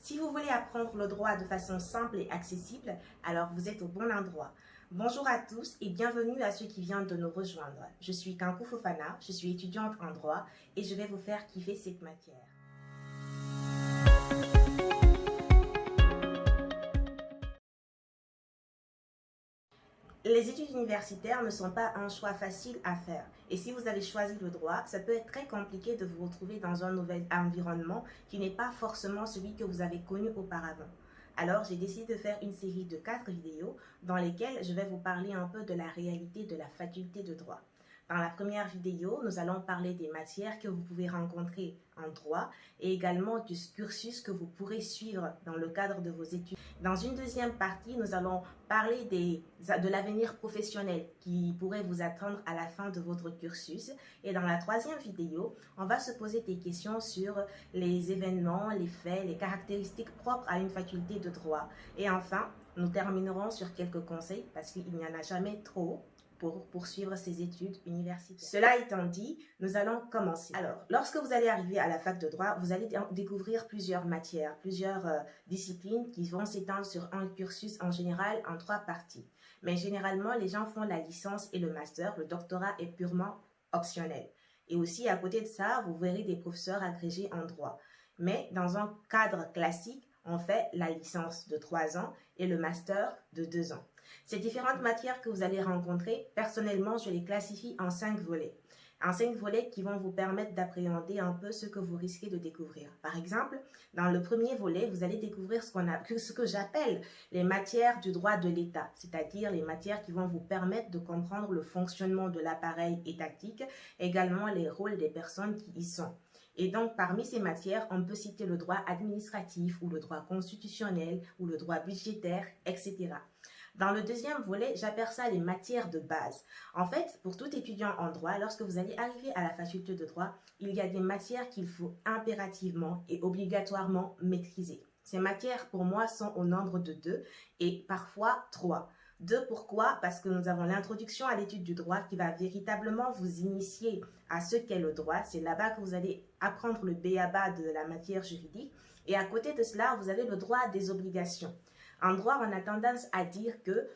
Si vous voulez apprendre le droit de façon simple et accessible, alors vous êtes au bon endroit. Bonjour à tous et bienvenue à ceux qui viennent de nous rejoindre. Je suis Kankou Fofana, je suis étudiante en droit et je vais vous faire kiffer cette matière. Les études universitaires ne sont pas un choix facile à faire. Et si vous avez choisi le droit, ça peut être très compliqué de vous retrouver dans un nouvel environnement qui n'est pas forcément celui que vous avez connu auparavant. Alors, j'ai décidé de faire une série de 4 vidéos dans lesquelles je vais vous parler un peu de la réalité de la faculté de droit. Dans la première vidéo, nous allons parler des matières que vous pouvez rencontrer en droit et également du cursus que vous pourrez suivre dans le cadre de vos études. Dans une deuxième partie, nous allons parler de l'avenir professionnel qui pourrait vous attendre à la fin de votre cursus. Et dans la troisième vidéo, on va se poser des questions sur les événements, les faits, les caractéristiques propres à une faculté de droit. Et enfin, nous terminerons sur quelques conseils parce qu'il n'y en a jamais trop pour poursuivre ses études universitaires. Cela étant dit, nous allons commencer. Alors, lorsque vous allez arriver à la fac de droit, vous allez découvrir plusieurs matières, plusieurs disciplines qui vont s'étendre sur un cursus en général en 3 parties. Mais généralement, les gens font la licence et le master. Le doctorat est purement optionnel. Et aussi, à côté de ça, vous verrez des professeurs agrégés en droit. Mais dans un cadre classique, on fait la licence de 3 ans et le master de 2 ans. Ces différentes matières que vous allez rencontrer, personnellement, je les classifie en 5 volets. En 5 volets qui vont vous permettre d'appréhender un peu ce que vous risquez de découvrir. Par exemple, dans le premier volet, vous allez découvrir ce que j'appelle les matières du droit de l'État, c'est-à-dire les matières qui vont vous permettre de comprendre le fonctionnement de l'appareil étatique, également les rôles des personnes qui y sont. Et donc, parmi ces matières, on peut citer le droit administratif ou le droit constitutionnel ou le droit budgétaire, etc. Dans le deuxième volet, j'appelle ça les matières de base. En fait, pour tout étudiant en droit, lorsque vous allez arriver à la faculté de droit, il y a des matières qu'il faut impérativement et obligatoirement maîtriser. Ces matières, pour moi, sont au nombre de 2 et parfois 3. 2, pourquoi? Parce que nous avons l'introduction à l'étude du droit qui va véritablement vous initier à ce qu'est le droit. C'est là-bas que vous allez apprendre le b.a.-ba de la matière juridique. Et à côté de cela, vous avez le droit des obligations. En droit, on a tendance à dire que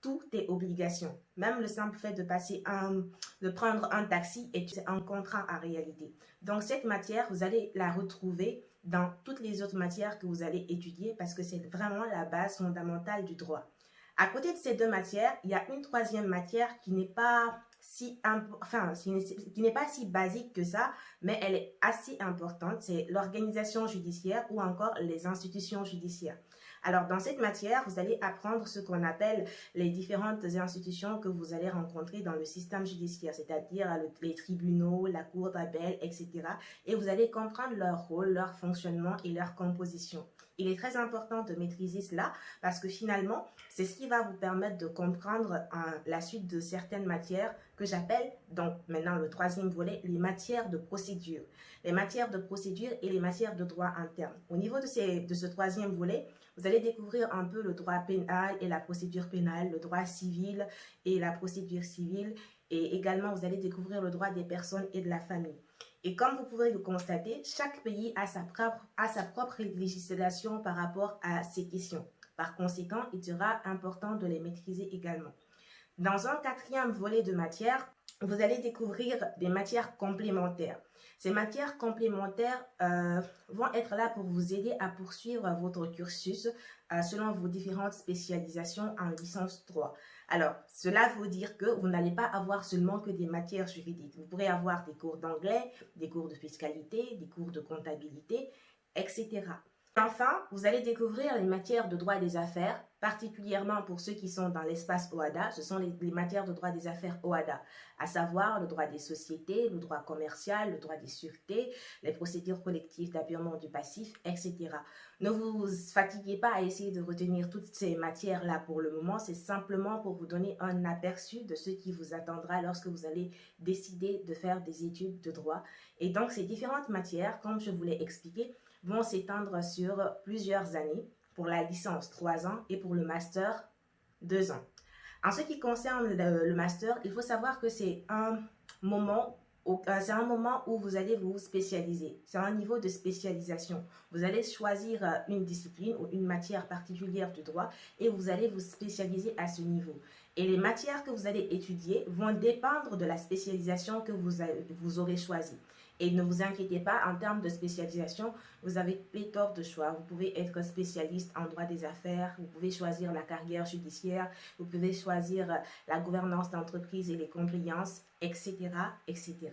tout est obligation. Même le simple fait de prendre un taxi est un contrat en réalité. Donc cette matière, vous allez la retrouver dans toutes les autres matières que vous allez étudier parce que c'est vraiment la base fondamentale du droit. À côté de ces 2 matières, il y a une troisième matière qui n'est pas si basique que ça, mais elle est assez importante. C'est l'organisation judiciaire ou encore les institutions judiciaires. Alors, dans cette matière, vous allez apprendre ce qu'on appelle les différentes institutions que vous allez rencontrer dans le système judiciaire, c'est-à-dire les tribunaux, la cour d'appel, etc. Et vous allez comprendre leur rôle, leur fonctionnement et leur composition. Il est très important de maîtriser cela parce que finalement, c'est ce qui va vous permettre de comprendre la suite de certaines matières que j'appelle, donc maintenant le troisième volet, les matières de procédure. Les matières de procédure et les matières de droit interne. Au niveau de ce troisième volet, vous allez découvrir un peu le droit pénal et la procédure pénale, le droit civil et la procédure civile. Et également, vous allez découvrir le droit des personnes et de la famille. Et comme vous pouvez le constater, chaque pays a sa propre législation par rapport à ces questions. Par conséquent, il sera important de les maîtriser également. Dans un 4e volet de matière, vous allez découvrir des matières complémentaires. Ces matières complémentaires vont être là pour vous aider à poursuivre votre cursus selon vos différentes spécialisations en licence droit. Alors, cela veut dire que vous n'allez pas avoir seulement que des matières juridiques. Vous pourrez avoir des cours d'anglais, des cours de fiscalité, des cours de comptabilité, etc. Enfin, vous allez découvrir les matières de droit des affaires, particulièrement pour ceux qui sont dans l'espace OHADA. Ce sont les matières de droit des affaires OHADA, à savoir le droit des sociétés, le droit commercial, le droit des sûretés, les procédures collectives d'apurement du passif, etc. Ne vous fatiguez pas à essayer de retenir toutes ces matières-là pour le moment. C'est simplement pour vous donner un aperçu de ce qui vous attendra lorsque vous allez décider de faire des études de droit. Et donc, ces différentes matières, comme je vous l'ai expliqué, vont s'étendre sur plusieurs années, pour la licence 3 ans et pour le master 2 ans. En ce qui concerne le master, il faut savoir que c'est un moment C'est un moment où vous allez vous spécialiser. C'est un niveau de spécialisation. Vous allez choisir une discipline ou une matière particulière du droit et vous allez vous spécialiser à ce niveau. Et les matières que vous allez étudier vont dépendre de la spécialisation que vous aurez choisie. Et ne vous inquiétez pas, en termes de spécialisation, vous avez pléthore de choix. Vous pouvez être spécialiste en droit des affaires, vous pouvez choisir la carrière judiciaire, vous pouvez choisir la gouvernance d'entreprise et les compliances, etc., etc.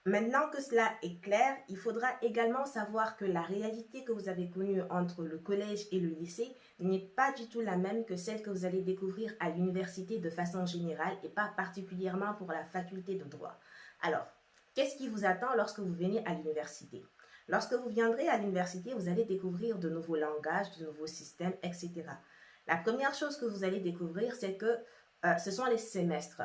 Maintenant que cela est clair, il faudra également savoir que la réalité que vous avez connue entre le collège et le lycée n'est pas du tout la même que celle que vous allez découvrir à l'université de façon générale et pas particulièrement pour la faculté de droit. Alors, qu'est-ce qui vous attend lorsque vous venez à l'université? Lorsque vous viendrez à l'université, vous allez découvrir de nouveaux langages, de nouveaux systèmes, etc. La première chose que vous allez découvrir, c'est que ce sont les semestres.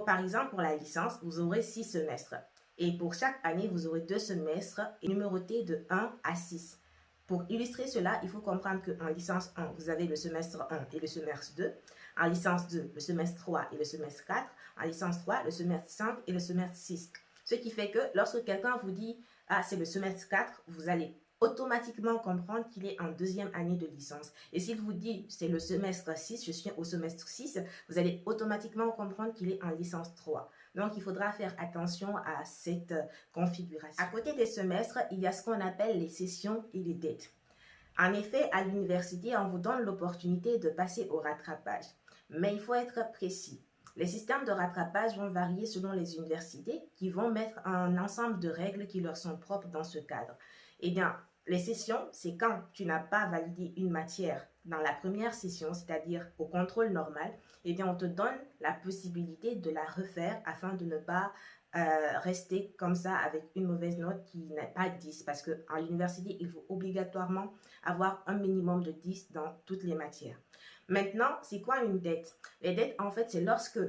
Par exemple, pour la licence, vous aurez 6 semestres. Et pour chaque année, vous aurez 2 semestres numérotés de 1 à 6. Pour illustrer cela, il faut comprendre qu'en licence 1, vous avez le semestre 1 et le semestre 2. En licence 2, le semestre 3 et le semestre 4. En licence 3, le semestre 5 et le semestre 6. Ce qui fait que lorsque quelqu'un vous dit « Ah, c'est le semestre 4 », vous allez automatiquement comprendre qu'il est en deuxième année de licence. Et s'il vous dit c'est le semestre 6, je suis au semestre 6, vous allez automatiquement comprendre qu'il est en licence 3. Donc, il faudra faire attention à cette configuration. À côté des semestres, il y a ce qu'on appelle les sessions et les dettes. En effet, à l'université, on vous donne l'opportunité de passer au rattrapage. Mais il faut être précis. Les systèmes de rattrapage vont varier selon les universités qui vont mettre un ensemble de règles qui leur sont propres dans ce cadre. Eh bien, les sessions, c'est quand tu n'as pas validé une matière dans la première session, c'est-à-dire au contrôle normal, eh bien, on te donne la possibilité de la refaire afin de ne pas rester comme ça avec une mauvaise note qui n'est pas 10. Parce qu'à l'université, il faut obligatoirement avoir un minimum de 10 dans toutes les matières. Maintenant, c'est quoi une dette? Les dettes, en fait, c'est lorsque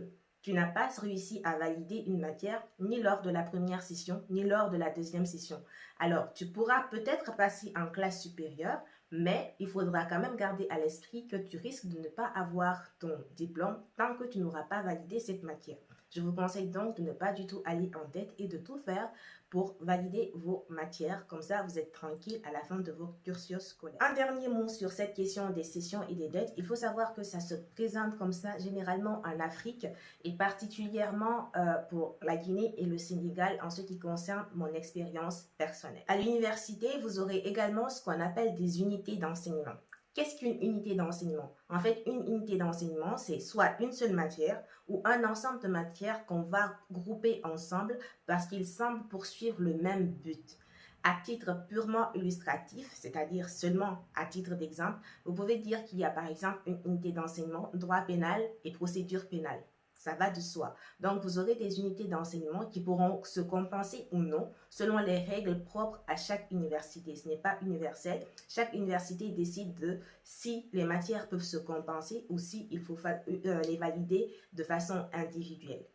tu n'as pas réussi à valider une matière ni lors de la première session, ni lors de la deuxième session. Alors, tu pourras peut-être passer en classe supérieure, mais il faudra quand même garder à l'esprit que tu risques de ne pas avoir ton diplôme tant que tu n'auras pas validé cette matière. Je vous conseille donc de ne pas du tout aller en dette et de tout faire pour valider vos matières. Comme ça, vous êtes tranquille à la fin de vos cursus scolaires. Un dernier mot sur cette question des sessions et des dettes. Il faut savoir que ça se présente comme ça généralement en Afrique et particulièrement pour la Guinée et le Sénégal en ce qui concerne mon expérience personnelle. À l'université, vous aurez également ce qu'on appelle des unités d'enseignement. Qu'est-ce qu'une unité d'enseignement? En fait, une unité d'enseignement, c'est soit une seule matière ou un ensemble de matières qu'on va grouper ensemble parce qu'ils semblent poursuivre le même but. À titre purement illustratif, c'est-à-dire seulement à titre d'exemple, vous pouvez dire qu'il y a par exemple une unité d'enseignement droit pénal et procédure pénale. Ça va de soi. Donc, vous aurez des unités d'enseignement qui pourront se compenser ou non selon les règles propres à chaque université. Ce n'est pas universel. Chaque université décide de si les matières peuvent se compenser ou si il faut les valider de façon individuelle.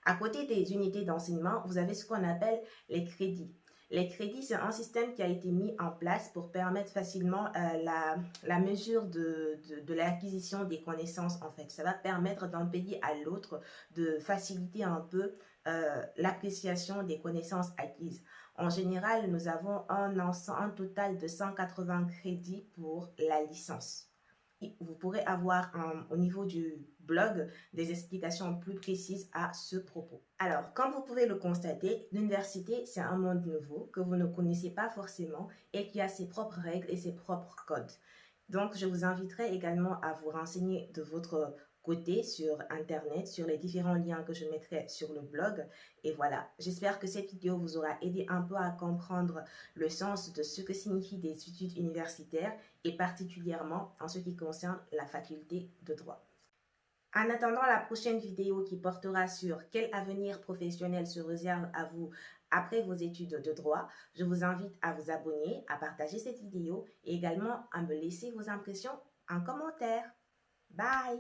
À côté des unités d'enseignement, vous avez ce qu'on appelle les crédits. Les crédits, c'est un système qui a été mis en place pour permettre facilement la mesure de l'acquisition des connaissances, en fait. Ça va permettre d'un pays à l'autre de faciliter un peu l'appréciation des connaissances acquises. En général, nous avons un total de 180 crédits pour la licence. Vous pourrez avoir au niveau du blog des explications plus précises à ce propos. Alors, comme vous pouvez le constater, l'université, c'est un monde nouveau que vous ne connaissez pas forcément et qui a ses propres règles et ses propres codes. Donc, je vous inviterai également à vous renseigner de votre côté sur Internet, sur les différents liens que je mettrai sur le blog. Et voilà, j'espère que cette vidéo vous aura aidé un peu à comprendre le sens de ce que signifient des études universitaires et particulièrement en ce qui concerne la faculté de droit. En attendant la prochaine vidéo qui portera sur quel avenir professionnel se réserve à vous après vos études de droit, je vous invite à vous abonner, à partager cette vidéo et également à me laisser vos impressions en commentaire. Bye!